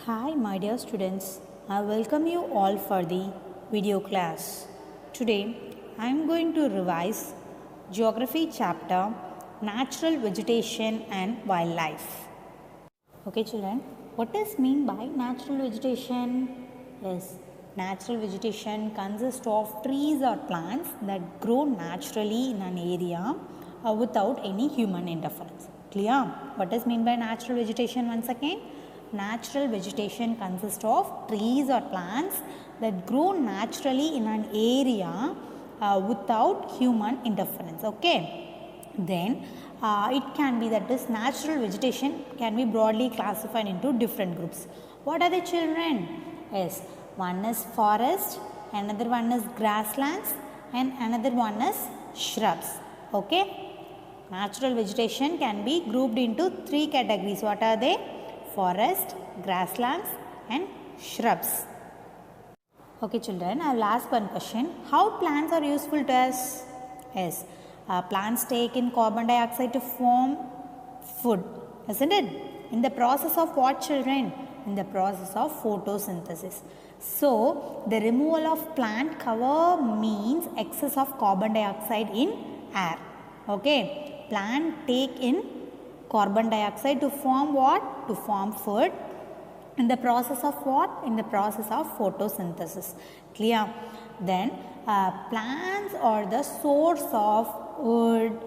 Hi, my dear students. I welcome you all for the video class. Today, I am going to revise Geography chapter Natural Vegetation and Wildlife. Okay, children, what is mean by natural vegetation? Yes, natural vegetation consists of trees or plants that grow naturally in an area without any human interference. Clear? What is mean by natural vegetation once again? Natural vegetation consists of trees or plants that grow naturally in an area without human interference. Okay. Then it can be that this natural vegetation can be broadly classified into different groups. What are the children? Yes, one is forest, another one is grasslands, and another one is shrubs. Okay. Natural vegetation can be grouped into three categories. What are they? Forest, grasslands and shrubs. Okay children, I will ask one question. How plants are useful to us? Yes, plants take in carbon dioxide to form food, isn't it? In the process of what, children? In the process of photosynthesis. So, the removal of plant cover means excess of carbon dioxide in air. Okay, plant take in carbon dioxide to form what? To form food. In the process of what? In the process of photosynthesis. Clear? Then plants are the source of wood,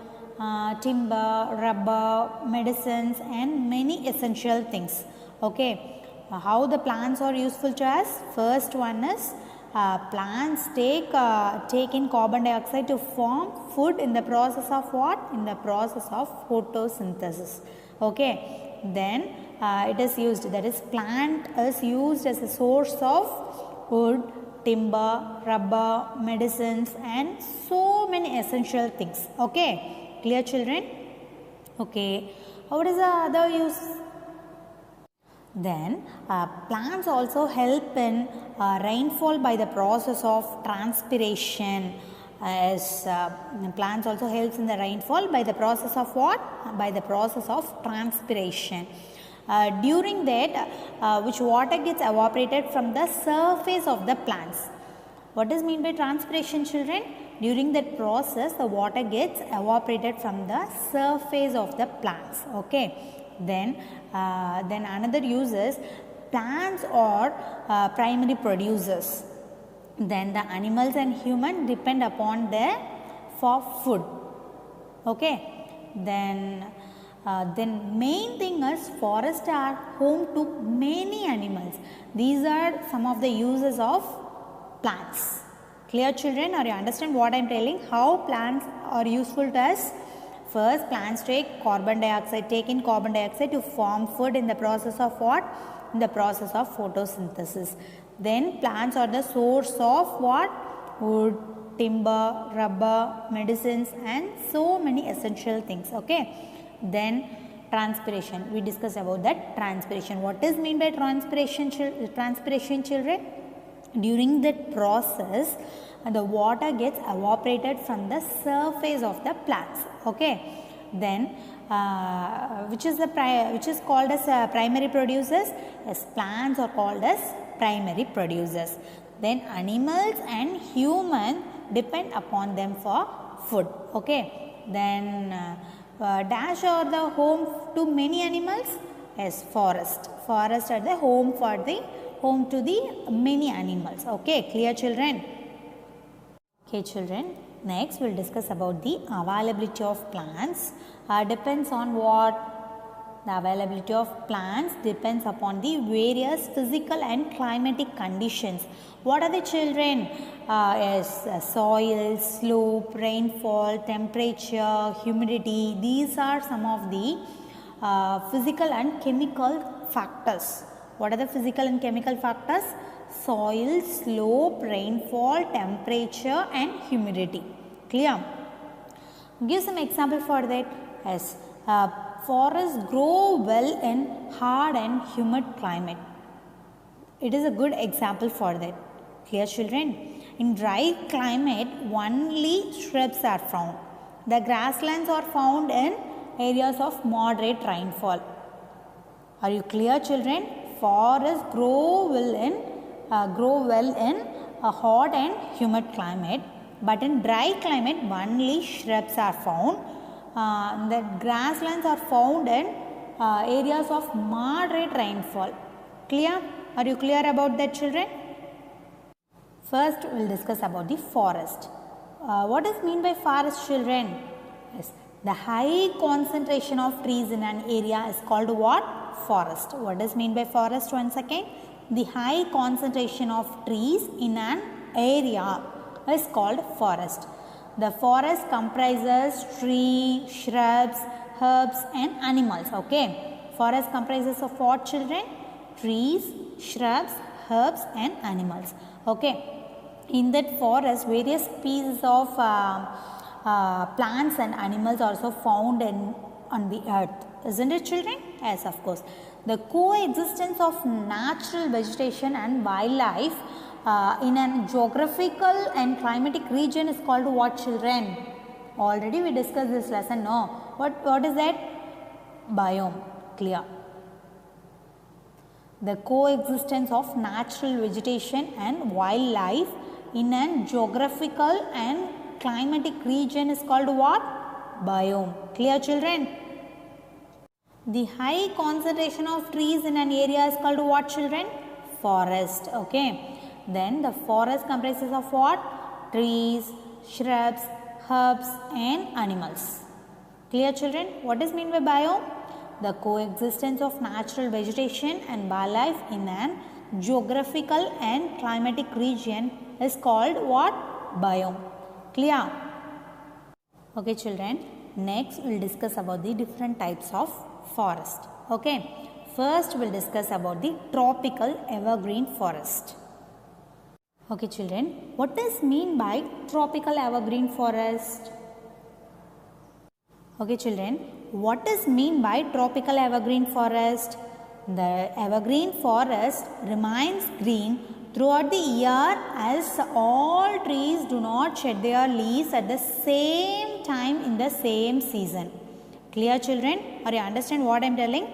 timber, rubber, medicines and many essential things. Okay. How the plants are useful to us? First one is plants take in carbon dioxide to form food in the process of what? In the process of photosynthesis. Okay. Then it is used, that is plant is used as a source of wood, timber, rubber, medicines and so many essential things. Okay. Clear children? Okay. What is the other use? Then plants also help in rainfall by the process of transpiration. As plants also helps in the rainfall by the process of what? By the process of transpiration. During that which water gets evaporated from the surface of the plants. What is mean by transpiration, children? During that process the water gets evaporated from the surface of the plants. Okay. Then another use is plants are primary producers. Then the animals and human depend upon them for food. Okay. Then main thing is forests are home to many animals. These are some of the uses of plants. Clear children? Or you understand what I am telling? How plants are useful to us? First, plants take in carbon dioxide to form food in the process of what? In the process of photosynthesis. Then plants are the source of what? Wood, timber, rubber, medicines and so many essential things. Okay. Then transpiration. We discussed about that transpiration. What is mean by transpiration children? During that process the water gets evaporated from the surface of the plants. Okay. Then which is called as primary producers? Yes, plants are called as primary producers. Then animals and humans depend upon them for food. Okay. Then dash are the home to many animals? Yes, forest are the home to the many animals. Okay, clear children? Okay children, next we will discuss about the availability of plants. Depends on what? The availability of plants depends upon the various physical and climatic conditions. What are the children? Yes, soil, slope, rainfall, temperature, humidity. These are some of the physical and chemical factors. What are the physical and chemical factors? Soil, slope, rainfall, temperature and humidity. Clear? Give some example for that. Yes, forests grow well in hard and humid climate. It is a good example for that. Clear children? In dry climate only shrubs are found. The grasslands are found in areas of moderate rainfall. Are you clear children? forests grow well in a hot and humid climate, but in dry climate only shrubs are found. The grasslands are found in areas of moderate rainfall. Clear? Are you clear about that, children? First, we will discuss about the forest. What is mean by forest, children? Yes, the high concentration of trees in an area is called what? Forest. What is mean by forest? Once again, the high concentration of trees in an area is called forest. The forest comprises trees, shrubs, herbs and animals. Okay. Forest comprises of what, children? Trees, shrubs, herbs and animals. Okay. In that forest, various species of plants and animals are also found on the earth. Isn't it, children? Yes, of course. The coexistence of natural vegetation and wildlife in a geographical and climatic region is called what, children? Already we discussed this lesson, no? What is that? Biome. Clear. The coexistence of natural vegetation and wildlife in a geographical and climatic region is called what? Biome. Clear, children? The high concentration of trees in an area is called what, children? Forest. Okay. Then the forest comprises of what? Trees, shrubs, herbs and animals. Clear, children? What is mean by biome? The coexistence of natural vegetation and wildlife in an geographical and climatic region is called what? Biome. Clear? Okay, children. Next, we will discuss about the different types of forest. Okay. First, we will discuss about the tropical evergreen forest. Okay, children. What is mean by tropical evergreen forest? Okay, children. What is mean by tropical evergreen forest? The evergreen forest remains green throughout the year as all trees do not shed their leaves at the same time in the same season. Clear, children? Or you understand what I am telling?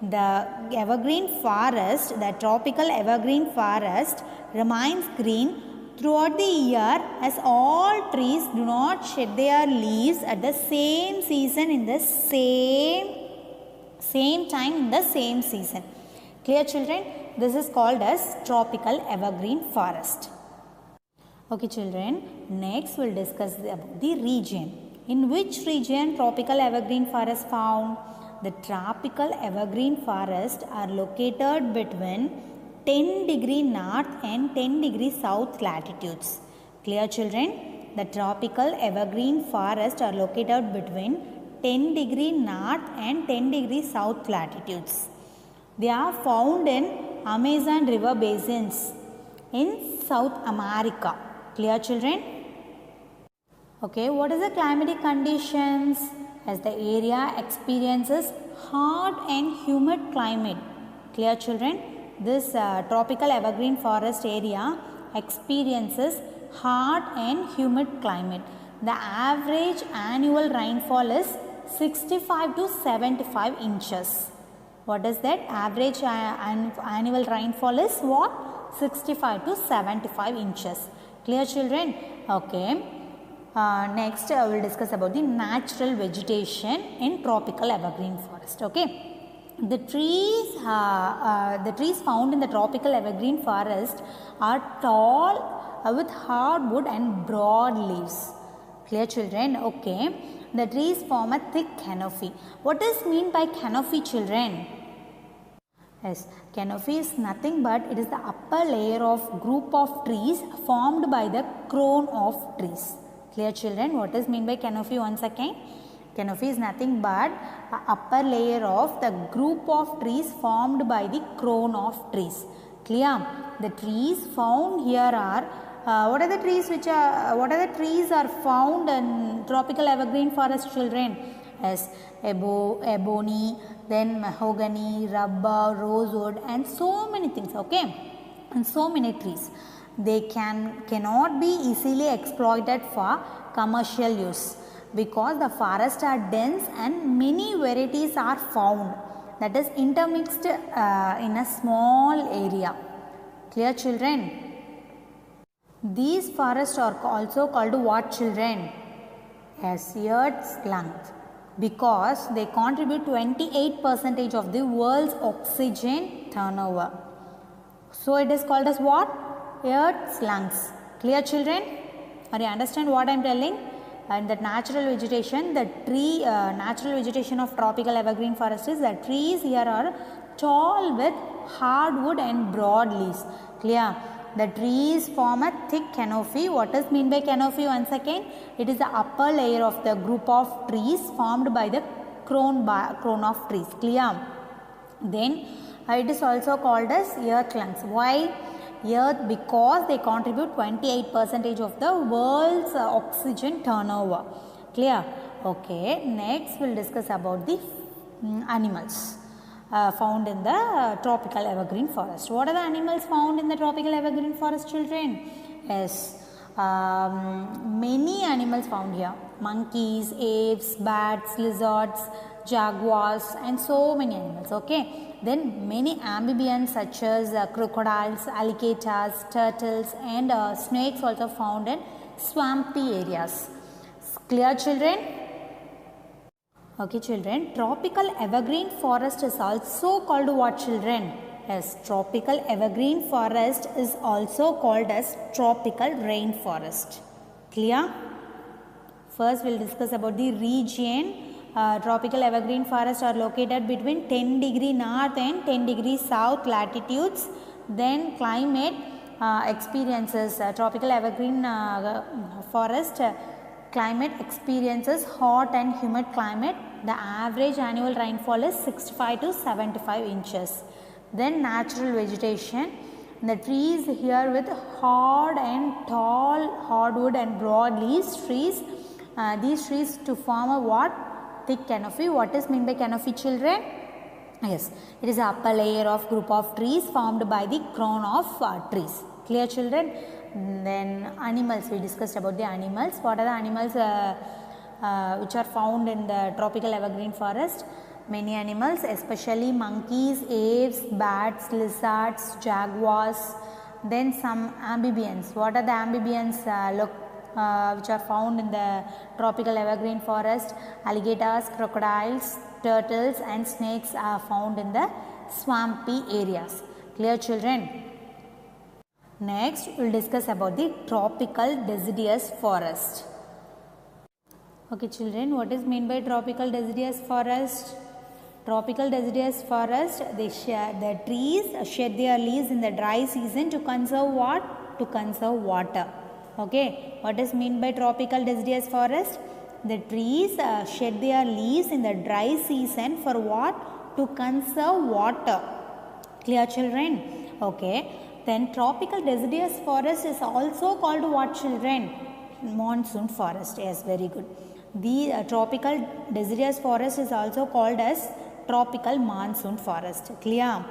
The evergreen forest, the tropical evergreen forest remains green throughout the year as all trees do not shed their leaves at the same season in the same time in the same season. Clear, children? This is called as tropical evergreen forest. Okay, children. Next, we will discuss about the region. In which region tropical evergreen forest found? The tropical evergreen forests are located between 10 degree north and 10 degree south latitudes. Clear, children? The tropical evergreen forests are located between 10 degree north and 10 degree south latitudes. They are found in Amazon river basins in South America. Clear, children? Okay, what is the climatic conditions? As the area experiences hot and humid climate. Clear, children? This tropical evergreen forest area experiences hot and humid climate. The average annual rainfall is 65 to 75 inches. What is that? Average annual rainfall is what? 65 to 75 inches. Clear, children? Okay. Next, I will discuss about the natural vegetation in tropical evergreen forest. Okay. The trees found in the tropical evergreen forest are tall with hardwood and broad leaves. Clear, children? Okay. The trees form a thick canopy. What is mean by canopy, children? Yes, canopy is nothing but it is the upper layer of group of trees formed by the crown of trees. Clear, children? What is mean by canopy once again? Canopy is nothing but the upper layer of the group of trees formed by the crown of trees. Clear? The trees found here are what are the trees are found in tropical evergreen forest, children? Yes, ebony, then mahogany, rubber, rosewood and so many things. Okay, and so many trees. They cannot be easily exploited for commercial use because the forests are dense and many varieties are found. that is intermixed in a small area. Clear, children? These forests are also called what, children? Yes, earth's lungs, because they contribute 28% of the world's oxygen turnover. So it is called as what? Earth's lungs. Clear, children? Are you understand what I am telling? And that natural vegetation, the tree, natural vegetation of tropical evergreen forest is the trees here are tall with hardwood and broad leaves. Clear? The trees form a thick canopy. What is mean by canopy? Once again, it is the upper layer of the group of trees formed by the crown of trees. Clear? Then it is also called as earth lungs. Why? Earth, because they contribute 28% of the world's oxygen turnover. Clear? Okay. Next, we'll discuss about the animals found in the tropical evergreen forest. What are the animals found in the tropical evergreen forest, children? Yes, many animals found here. Monkeys, apes, bats, lizards, jaguars, and so many animals. Okay. Then many amphibians such as crocodiles, alligators, turtles, and snakes also found in swampy areas. Clear, children? Okay, children. Tropical evergreen forest is also called what, children? Yes, tropical evergreen forest is also called as tropical rainforest. Clear? First, we'll discuss about the region. Tropical evergreen forests are located between 10 degree north and 10 degree south latitudes. Then climate experiences tropical evergreen forest climate experiences hot and humid climate. The average annual rainfall is 65 to 75 inches. Then natural vegetation. The trees here with hard and tall hardwood and broad leaves trees. These trees to form a what? Thick canopy. What is mean by canopy, children? Yes, it is the upper layer of group of trees formed by the crown of trees. Clear, children? Then animals, we discussed about the animals. What are the animals which are found in the tropical evergreen forest? Many animals, especially monkeys, apes, bats, lizards, jaguars. Then some amphibians. What are the amphibians? Which are found in the tropical evergreen forest. Alligators, crocodiles, turtles, and snakes are found in the swampy areas. Clear, children? Next, we will discuss about the tropical deciduous forest. Okay, children, what is meant by tropical deciduous forest? Tropical deciduous forest, the trees shed their leaves in the dry season to conserve what? To conserve water. Okay, what is meant by tropical deciduous forest? The trees shed their leaves in the dry season for what? To conserve water. Clear, children? Okay. Then tropical deciduous forest is also called what, children? Monsoon forest. Yes, very good. The tropical deciduous forest is also called as tropical monsoon forest. Clear?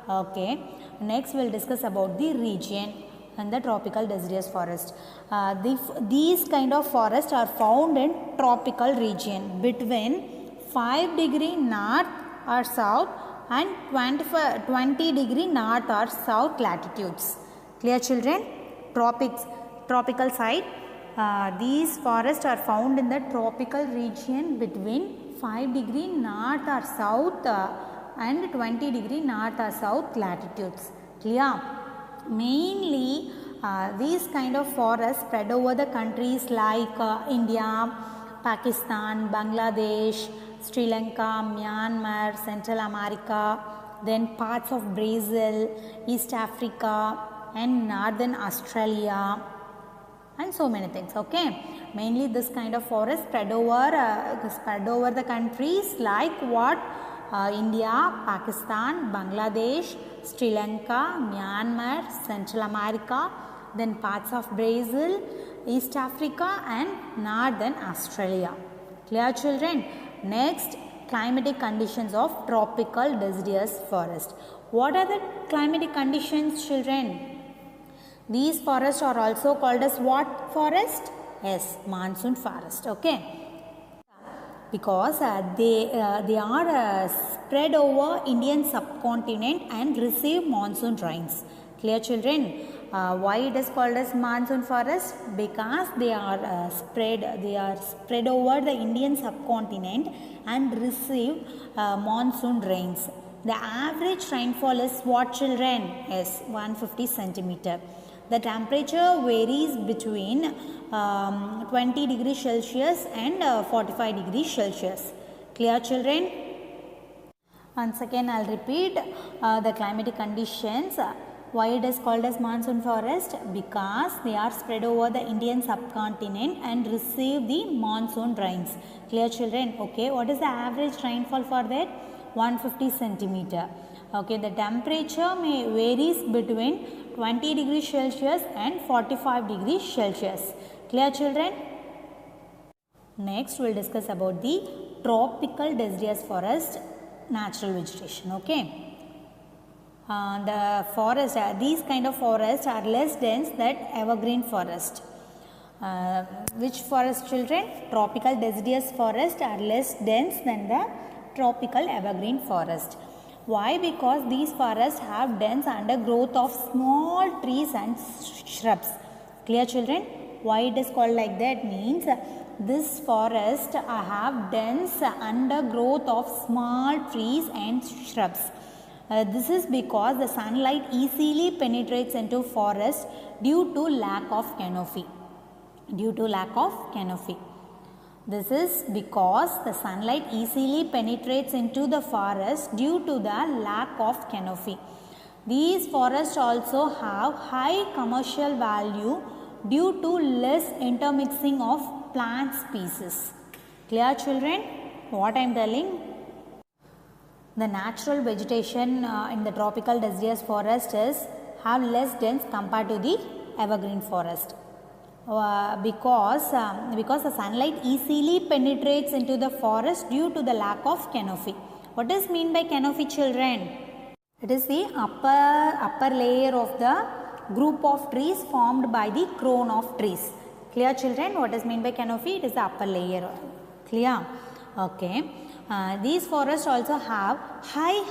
Okay. Next, we will discuss about the region and the tropical deciduous forest. These kind of forests are found in tropical region between 5 degree north or south and 20 degree north or south latitudes. Clear, children? Tropical side. These forests are found in the tropical region between 5 degree north or south and 20 degree north or south latitudes. Clear? Mainly these kind of forests spread over the countries like India, Pakistan, Bangladesh, Sri Lanka, Myanmar, Central America, then parts of Brazil, East Africa, and Northern Australia, and so many things. Okay, mainly this kind of forest spread over the countries like what? India, Pakistan, Bangladesh, Sri Lanka, Myanmar, Central America, then parts of Brazil, East Africa, and Northern Australia. Clear, children? Next, climatic conditions of tropical deciduous forest. What are the climatic conditions, children? These forests are also called as what forest? Yes, monsoon forest. Okay. because they are spread over Indian subcontinent and receive monsoon rains. Clear, children? Why it is called as monsoon forest? Because they are spread over the Indian subcontinent and receive monsoon rains. The average rainfall is what, children? Is 150 centimeter. The temperature varies between 20 degrees Celsius and 45 degrees Celsius. Clear, children? Once again I will repeat the climatic conditions. Why it is called as monsoon forest? Because they are spread over the Indian subcontinent and receive the monsoon rains. Clear, children? Okay, what is the average rainfall for that? 150 centimeter. Okay, the temperature may varies between 20 degrees Celsius and 45 degrees Celsius. Clear, children? Next we will discuss about the tropical deciduous forest natural vegetation. Okay. The forest, these kind of forests are less dense than evergreen forest. Which forest, children? Tropical deciduous forest are less dense than the tropical evergreen forest. Why? Because these forests have dense undergrowth of small trees and shrubs. Clear, children? Why it is called like that? Means this forest have dense undergrowth of small trees and shrubs. This is because the sunlight easily penetrates into forest due to lack of canopy. This is because the sunlight easily penetrates into the forest due to the lack of canopy. These forests also have high commercial value due to less intermixing of plant species. Clear, children? What I am telling? The natural vegetation in the tropical deciduous forest have less dense compared to the evergreen forest. Because the sunlight easily penetrates into the forest due to the lack of canopy. What is mean by canopy, children? It is the upper layer of the group of trees formed by the crown of trees. Clear, children? What is mean by canopy? It is the upper layer. Clear? Okay. These forests also have high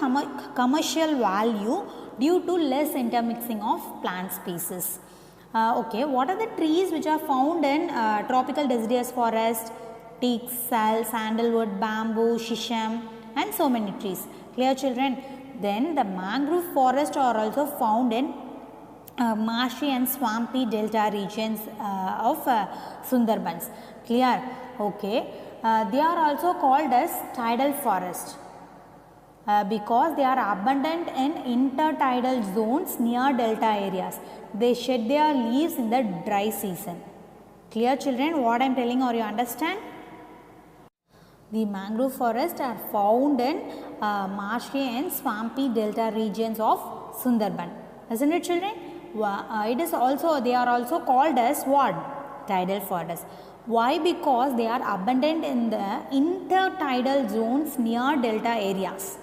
commercial value due to less intermixing of plant species. Okay, what are the trees which are found in tropical deciduous forest? Teak, sal, sandalwood, bamboo, shisham and so many trees. Clear, children? Then the mangrove forests are also found in marshy and swampy delta regions of Sundarbans. Clear? Okay. They are also called as tidal forest because they are abundant in intertidal zones near delta areas. They shed their leaves in the dry season. Clear, children? What I am telling, or you understand? The mangrove forests are found in marshy and swampy delta regions of Sundarban. Isn't it, children? They are also called as what? Tidal forests. Why? Because they are abundant in the intertidal zones near delta areas.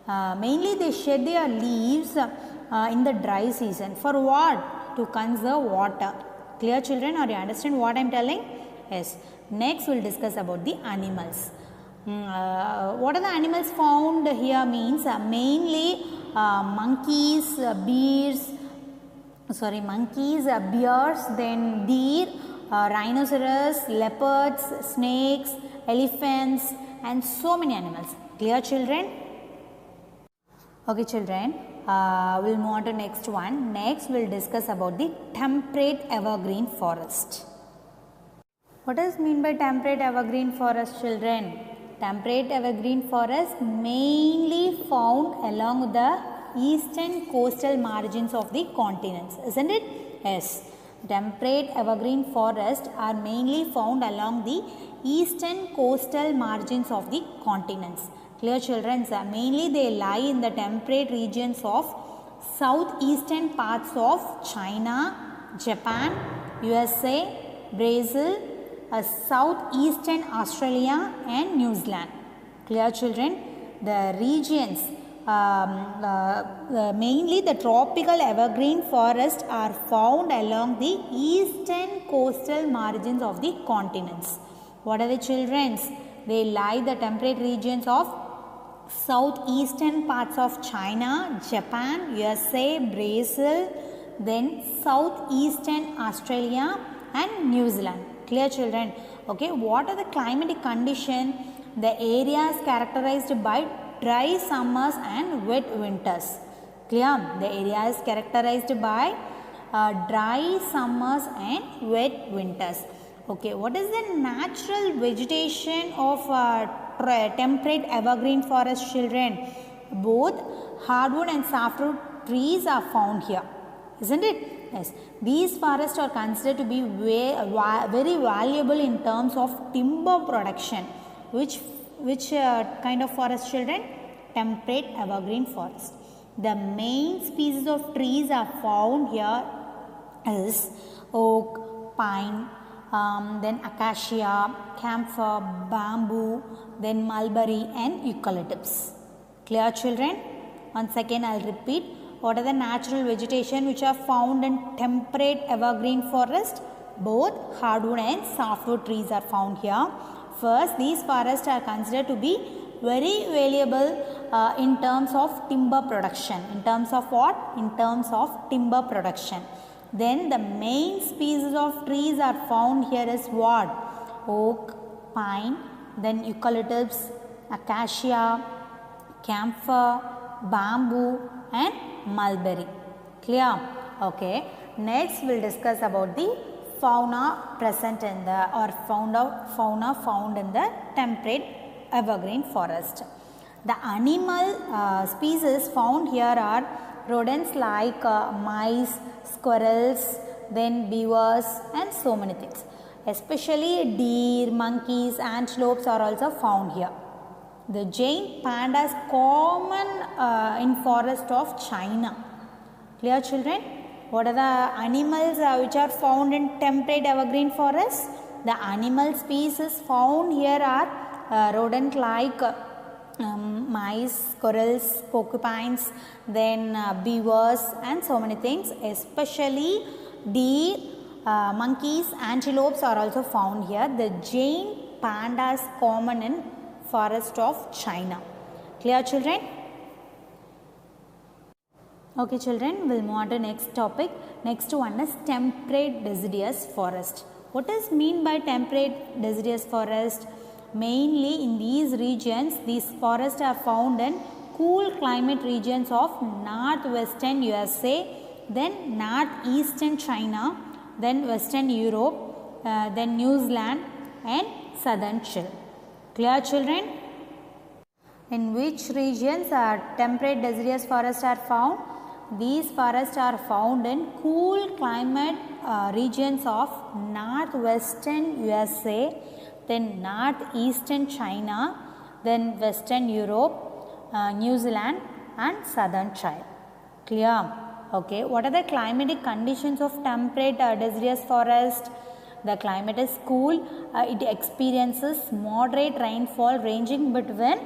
Mainly they shed their leaves in the dry season. For what? To conserve water. Clear, children? Or you understand what I am telling? Yes. Next we will discuss about the animals. What are the animals found here means mainly monkeys, bears, then deer, rhinoceros, leopards, snakes, elephants and so many animals. Clear, children? Okay, children, we will move on to next one. Next we will discuss about the temperate evergreen forest. What does mean by temperate evergreen forest, children? Temperate evergreen forest mainly found along the eastern coastal margins of the continents. Isn't it? Yes. Temperate evergreen forests are mainly found along the eastern coastal margins of the continents. Clear, children? Mainly they lie in the temperate regions of southeastern parts of China, Japan, USA, Brazil, southeastern Australia and New Zealand. Clear, children? The regions mainly the tropical evergreen forests are found along the eastern coastal margins of the continents. What are the, children? They lie the temperate regions of southeastern parts of China, Japan, USA, Brazil, then southeastern Australia and New Zealand. Clear, children? Okay, what are the climatic conditions? The area is characterized by dry summers and wet winters. Clear? The area is characterized by dry summers and wet winters. Okay, what is the natural vegetation of temperate evergreen forest, children? Both hardwood and softwood trees are found here, isn't it? Yes, these forests are considered to be very valuable in terms of timber production. Which kind of forest, children? Temperate evergreen forest. The main species of trees are found here is oak, pine, then acacia, camphor, bamboo, then mulberry and eucalyptus. Clear, children? Once again I will repeat. What are the natural vegetation which are found in temperate evergreen forest? Both hardwood and softwood trees are found here. First, these forests are considered to be very valuable in terms of timber production. In terms of what? In terms of timber production. Then the main species of trees are found here is what? Oak, pine, then eucalyptus, acacia, camphor, bamboo and mulberry. Clear? Okay. Next we will discuss about the fauna present in the fauna found in the temperate evergreen forest. The animal species found here are rodents like mice, squirrels, then beavers and so many things. Especially deer, monkeys, antelopes are also found here. The giant panda is common in forest of China. Clear, children? What are the animals which are found in temperate evergreen forest? The animal species found here are rodent like mice, squirrels, porcupines, then beavers and so many things. Especially deer, monkeys, antelopes are also found here. The giant panda is common in forest of China. Clear, children? Okay, children, we'll move on to next topic. Next one is temperate deciduous forest. What is mean by temperate deciduous forest? Mainly in these regions, these forests are found in cool climate regions of northwestern USA, then northeastern China, then western Europe, then New Zealand and southern Chile. Clear, children? In which regions temperate deciduous forests are found? These forests are found in cool climate regions of northwestern USA, then northeastern China, then western Europe, New Zealand and southern Chile. Clear? Okay. What are the climatic conditions of temperate deciduous forest? The climate is cool. It experiences moderate rainfall ranging between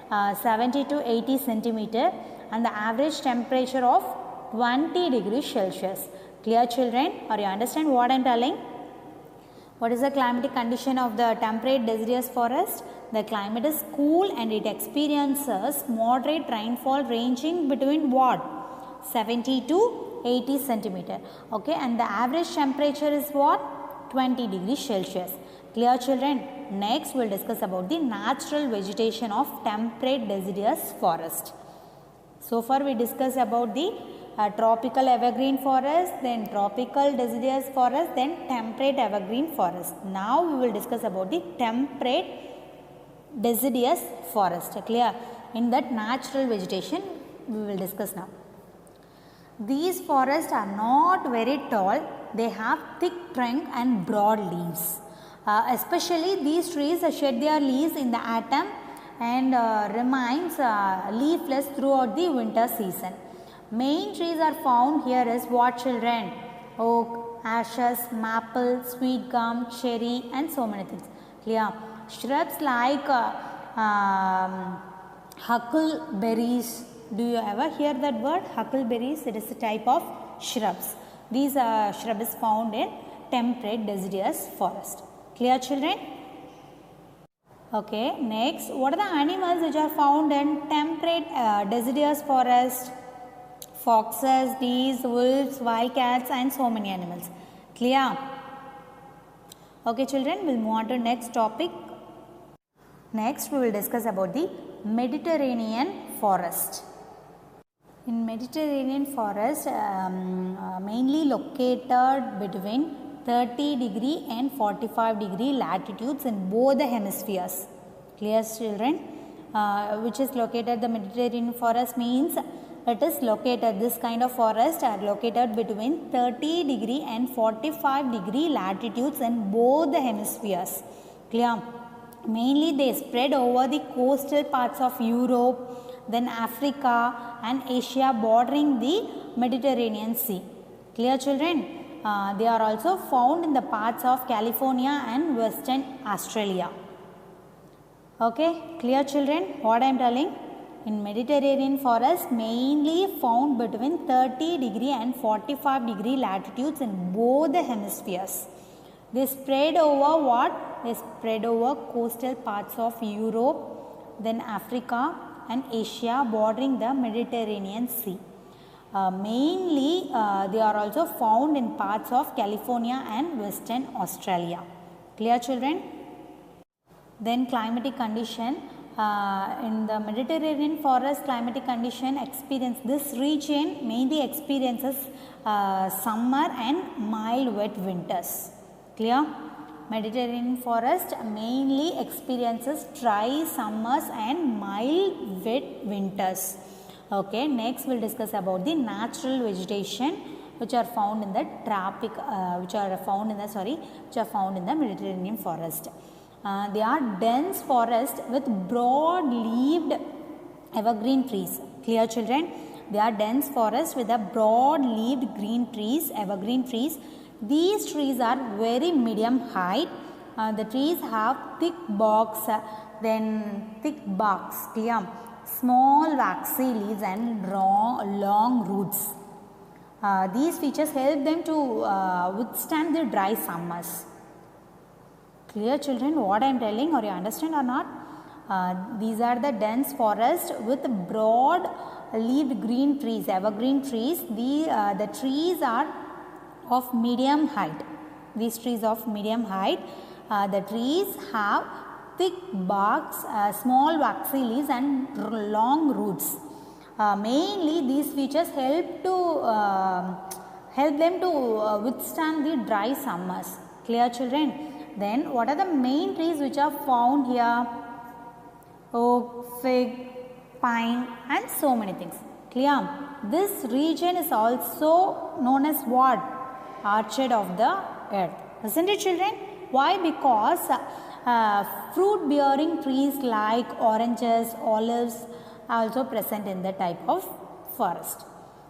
70 to 80 centimeter and the average temperature of 20 degrees Celsius. Clear, children? Or you understand what I am telling? What is the climatic condition of the temperate deciduous forest? The climate is cool and it experiences moderate rainfall ranging between what? 70 to 80 centimeter. Okay, and the average temperature is what? 20 degrees Celsius. Clear, children? Next, we will discuss about the natural vegetation of temperate deciduous forest. So far, we discussed about the tropical evergreen forest, then tropical deciduous forest, then temperate evergreen forest. Now, we will discuss about the temperate deciduous forest. Clear? In that natural vegetation, we will discuss now. These forests are not very tall. They have thick trunk and broad leaves. Especially these trees shed their leaves in the autumn and remains leafless throughout the winter season. Main trees are found here is what, children? Oak, ashes, maple, sweet gum, cherry and so many things. Clear? Shrubs like huckleberries. Do you ever hear that word? Huckleberries. It is a type of shrubs. These shrub is found in temperate deciduous forest. Clear, children? Okay, next, what are the animals which are found in temperate deciduous forest? Foxes, deers, wolves, wildcats and so many animals. Clear? Okay children, we'll move on to next topic. Next we will discuss about the Mediterranean forest. In Mediterranean forest, mainly located between 30 degree and 45 degree latitudes in both the hemispheres. Clear children? Which is located, the Mediterranean forest means it is located, this kind of forest are located between 30 degree and 45 degree latitudes in both the hemispheres. Clear? Mainly they spread over the coastal parts of Europe, then Africa and Asia bordering the Mediterranean Sea. Clear children? They are also found in the parts of California and Western Australia. Okay, clear children? What I am telling? In Mediterranean forest mainly found between 30 degree and 45 degree latitudes in both the hemispheres. They spread over what? They spread over coastal parts of Europe, then Africa and Asia bordering the Mediterranean Sea. Mainly they are also found in parts of California and Western Australia. Clear children? Then climatic condition. In the Mediterranean forest, climatic condition experience, this region mainly experiences summer and mild wet winters. Clear? Mediterranean forest mainly experiences dry summers and mild wet winters. Okay, next we'll discuss about the natural vegetation which are found in the which are found in the Mediterranean forest. They are dense forest with broad-leaved evergreen trees. Clear children? They are dense forest with a broad-leaved green trees, evergreen trees. These trees are very medium height. The trees have thick barks, clear? Small waxy leaves and long roots. These features help them to withstand the dry summers. Clear children, what I am telling, or you understand or not? These are the dense forest with broad leaved green trees, evergreen trees. The trees are of medium height. These trees of medium height. The trees have thick barks, small waxy leaves and long roots. Mainly these features help them to withstand the dry summers. Clear children? Then what are the main trees which are found here? Oak, fig, pine and so many things. Clear? This region is also known as what? Orchard of the earth. Isn't it children? Why? Because fruit bearing trees like oranges, olives are also present in the type of forest.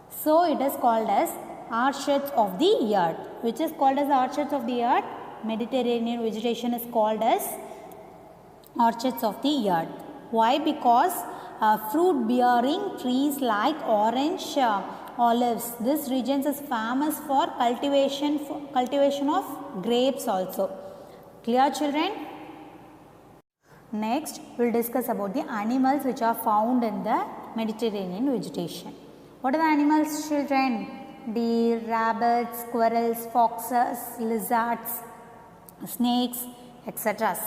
So it is called as orchards of the earth. Which is called as orchards of the earth? Mediterranean vegetation is called as orchards of the earth. Why? Because fruit bearing trees like orange, olives, this region is famous for cultivation of grapes also. Clear children? Next we will discuss about the animals which are found in the Mediterranean vegetation. What are the animals children? Deer, rabbits, squirrels, foxes, lizards, snakes, etc.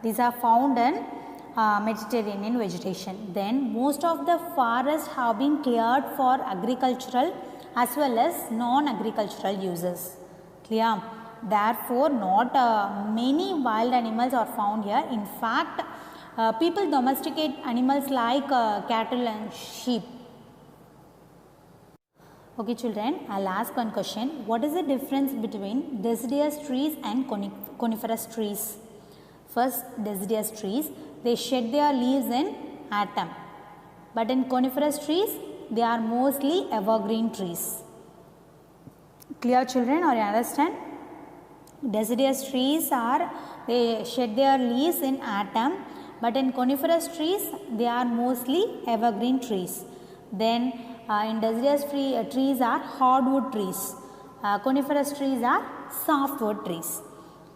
These are found in Mediterranean vegetation. Then most of the forests have been cleared for agricultural as well as non-agricultural uses. Clear? Therefore, not many wild animals are found here. In fact, people domesticate animals like cattle and sheep. Okay children, I'll ask one question. What is the difference between deciduous trees and coniferous trees? First, deciduous trees, they shed their leaves in autumn. But in coniferous trees, they are mostly evergreen trees. Clear children, or you understand? Deciduous trees they shed their leaves in autumn, but in coniferous trees, they are mostly evergreen trees. Then in deciduous trees are hardwood trees. Coniferous trees are softwood trees.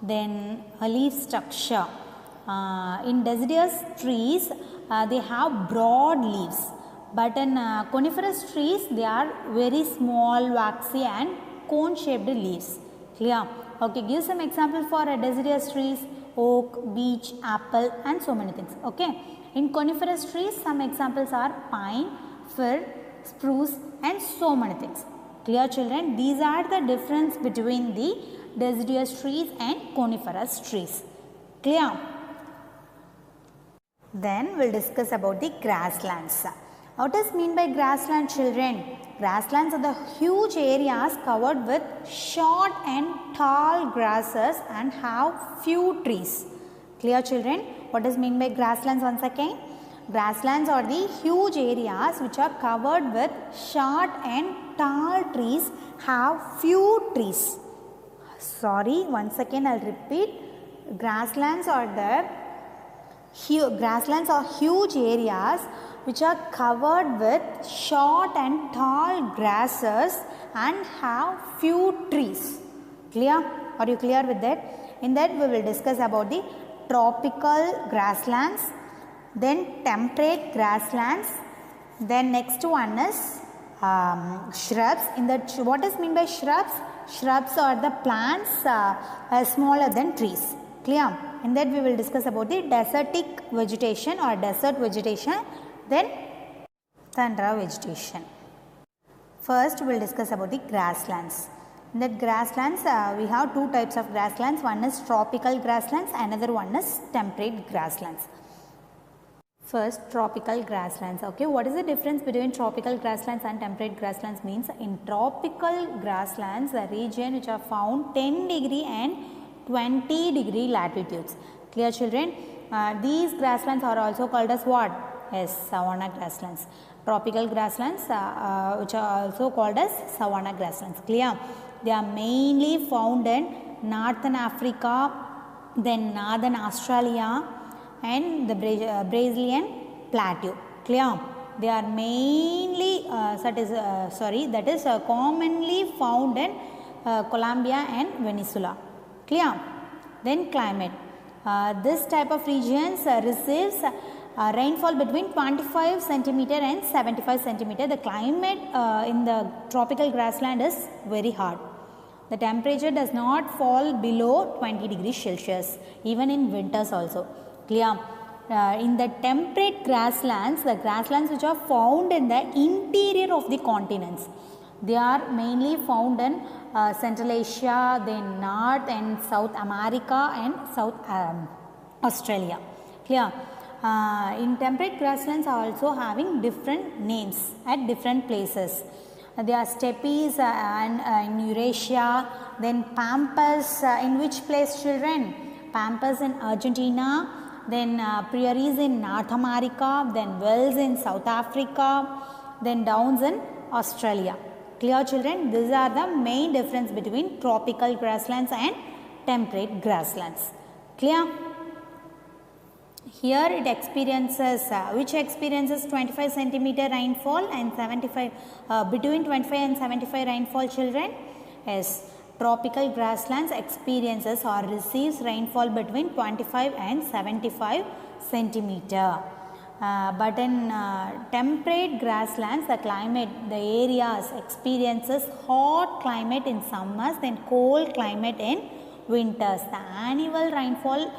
Then a leaf structure. In deciduous trees, they have broad leaves, but in coniferous trees, they are very small, waxy and cone-shaped leaves. Clear? Okay, give some examples for deciduous trees: oak, beech, apple, and so many things. Okay. In coniferous trees, some examples are pine, fir, spruce, and so many things. Clear, children? These are the difference between the deciduous trees and coniferous trees. Clear? Then we will discuss about the grasslands. What does mean by grassland, children? Grasslands are the huge areas covered with short and tall grasses and have few trees. Clear, children? What does mean by grasslands once again? Grasslands are the huge areas which are covered with short and tall trees, have few trees. Sorry, once again I will repeat. Grasslands are huge areas which are covered with short and tall grasses and have few trees. Clear? Are you clear with that? In that we will discuss about the tropical grasslands, then temperate grasslands, then next one is shrubs. In that, what is mean by shrubs? Shrubs are the plants smaller than trees. Clear? In that we will discuss about the desertic vegetation or desert vegetation, then tundra vegetation. First we will discuss about the grasslands. In that grasslands, we have two types of grasslands. One is tropical grasslands, another one is temperate grasslands. First, tropical grasslands. Okay, what is the difference between tropical grasslands and temperate grasslands? Means in tropical grasslands, the region which are found 10 degree and 20 degree latitudes. Clear, children? These grasslands are also called as what? Yes, savanna grasslands. Tropical grasslands which are also called as savanna grasslands. Clear? They are mainly found in northern Africa, then northern Australia and the Brazilian plateau. Clear? They are mainly that is commonly found in Colombia and Venezuela. Clear? Then climate. This type of regions receives rainfall between 25 centimeter and 75 centimeter. The climate in the tropical grassland is very hot. The temperature does not fall below 20 degrees Celsius even in winters also. Clear? In the temperate grasslands, the grasslands which are found in the interior of the continents, they are mainly found in Central Asia, then North and South America and South Australia. Clear? In temperate grasslands are also having different names at different places. There are steppes in Eurasia, then pampas in which place, children? Pampas in Argentina, then prairies in North America, then wells in South Africa, then downs in Australia. Clear, children? These are the main difference between tropical grasslands and temperate grasslands. Clear? Here it experiences, which experiences 25 centimeter rainfall and 75, between 25 and 75 rainfall, children? Yes, tropical grasslands experiences or receives rainfall between 25 and 75 centimeter. But in temperate grasslands, the climate, the areas experiences hot climate in summers, then cold climate in winters. The annual rainfall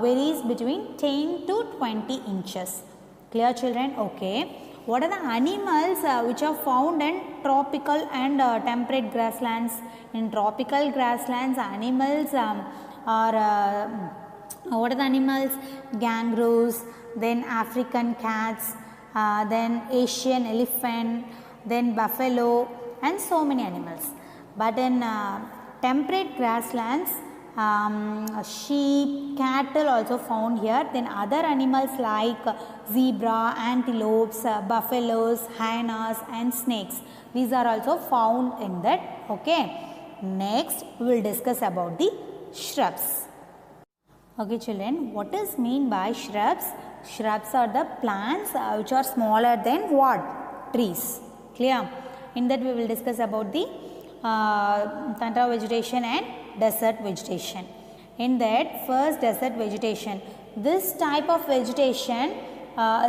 varies between 10 to 20 inches. Clear, children? Okay. What are the animals which are found in tropical and temperate grasslands? In tropical grasslands, animals are what are the animals? Kangaroos, then African cats, then Asian elephant, then buffalo, and so many animals. But in temperate grasslands, sheep, cattle also found here. Then other animals like zebra, antelopes, buffaloes, hyenas and snakes. These are also found in that. Okay. Next, we will discuss about the shrubs. Okay, children, what is mean by shrubs? Shrubs are the plants which are smaller than what? Trees. Clear? In that we will discuss about the tundra vegetation and desert vegetation. In that, first, desert vegetation. This type of vegetation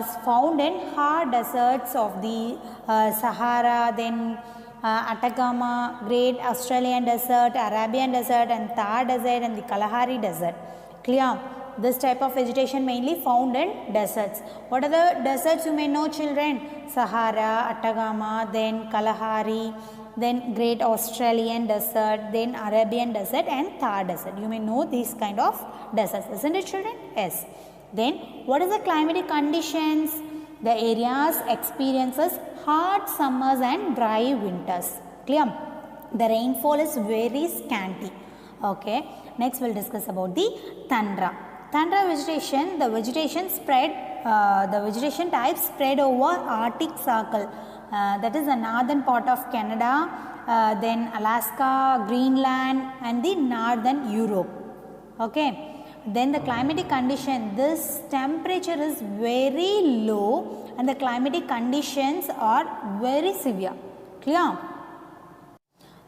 is found in hard deserts of the Sahara, then Atacama, Great Australian Desert, Arabian Desert, and Thar Desert, and the Kalahari Desert. Clear? This type of vegetation mainly found in deserts. What are the deserts you may know, children? Sahara, Atacama, then Kalahari, then Great Australian Desert, then Arabian Desert, and Thar Desert. You may know these kind of deserts, isn't it, children? Yes. Then what is the climatic conditions? The areas experiences hot summers and dry winters. Clear? The rainfall is very scanty. Okay. Next we'll discuss about the tundra. Tundra vegetation, the vegetation type spread over Arctic Circle. That is the northern part of Canada, then Alaska, Greenland, and the northern Europe. Okay. Then the climatic condition, this temperature is very low and the climatic conditions are very severe. Clear?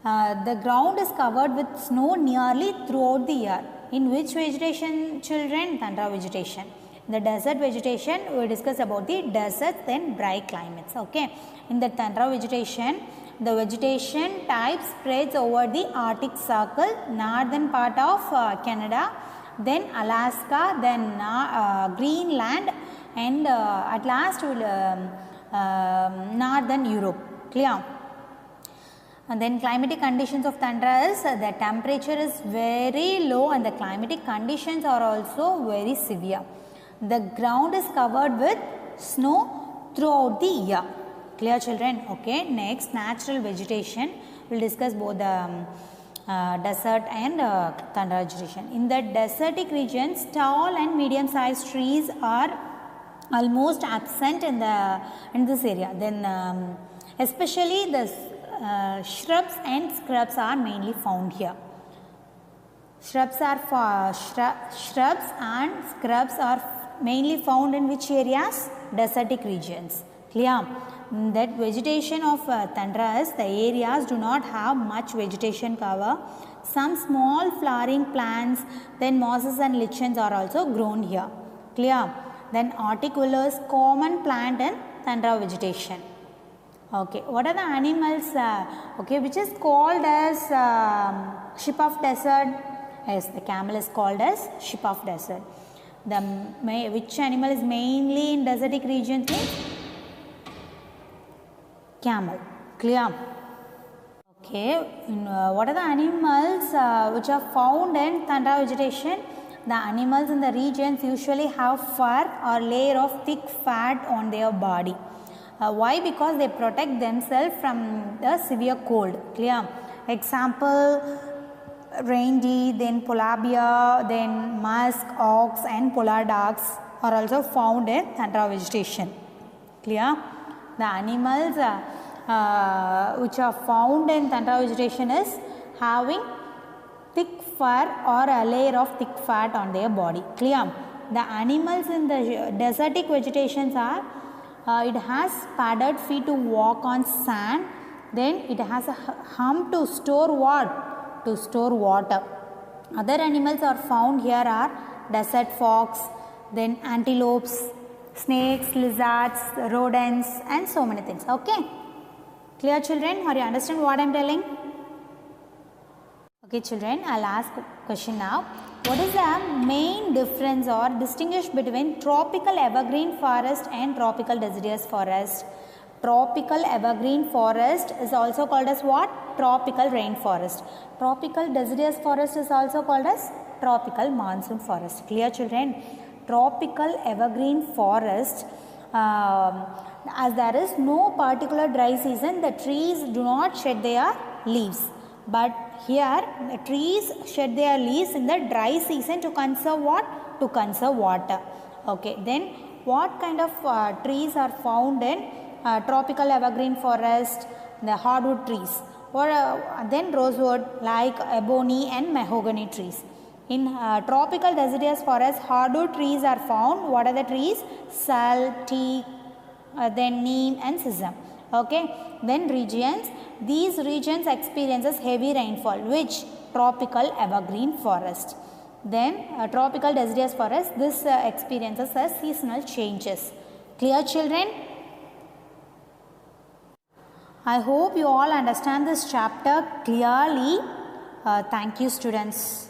The ground is covered with snow nearly throughout the year. In which vegetation, children? Tundra vegetation. The desert vegetation, we discuss about the deserts, then dry climates. Okay. In the tundra vegetation, the vegetation type spreads over the Arctic Circle, northern part of Canada, then Alaska, then Greenland, and at last northern Europe. Clear? And then climatic conditions of tundra is the temperature is very low and the climatic conditions are also very severe. The ground is covered with snow throughout the year. Clear, children? Okay. Next, natural vegetation. We'll discuss both the desert and tundra vegetation. In the desertic regions, tall and medium-sized trees are almost absent in this area. Then, especially the shrubs and scrubs are mainly found here. Shrubs and scrubs are mainly found in which areas? Desertic regions. Clear? That vegetation of tundras, the areas do not have much vegetation cover. Some small flowering plants, then mosses and lichens are also grown here. Clear? Then Arctic willow is common plant in tundra vegetation. Okay, what are the animals? Okay, which is called as sheep of desert? Yes, the camel is called as sheep of desert. Which animal is mainly in desertic regions? Camel. Clear? Okay, what are the animals which are found in tundra vegetation? The animals in the regions usually have fur or layer of thick fat on their body. Why? Because they protect themselves from the severe cold. Clear? Example, reindeer, then polar bear, then musk, ox, and polar dogs are also found in tundra vegetation. Clear? The animals which are found in tundra vegetation is having thick fur or a layer of thick fat on their body. Clear? The animals in the desertic vegetations are it has padded feet to walk on sand, then it has a hump to store what? To store water. Other animals are found here are desert fox, then antelopes, snakes, lizards, rodents, and so many things. Okay? Clear, children? Or you understand what I am telling? Okay, children, I'll ask a question now. What is the main difference or distinguish between tropical evergreen forest and tropical deciduous forest? Tropical evergreen forest is also called as what? Tropical rainforest. Tropical deciduous forest is also called as tropical monsoon forest. Clear, children? Tropical evergreen forest, as there is no particular dry season, the trees do not shed their leaves. But here the trees shed their leaves in the dry season to conserve what? To conserve water. Okay, then what kind of trees are found in tropical evergreen forest? The hardwood trees. Or then rosewood like ebony and mahogany trees. In tropical deciduous forest, hardwood trees are found. What are the trees? Sal, teak, then neem and sisam. Okay, then regions. These regions experiences heavy rainfall. Which? Tropical evergreen forest. Then tropical deciduous forest, this experiences as seasonal changes. Clear, children? I hope you all understand this chapter clearly. Thank you, students.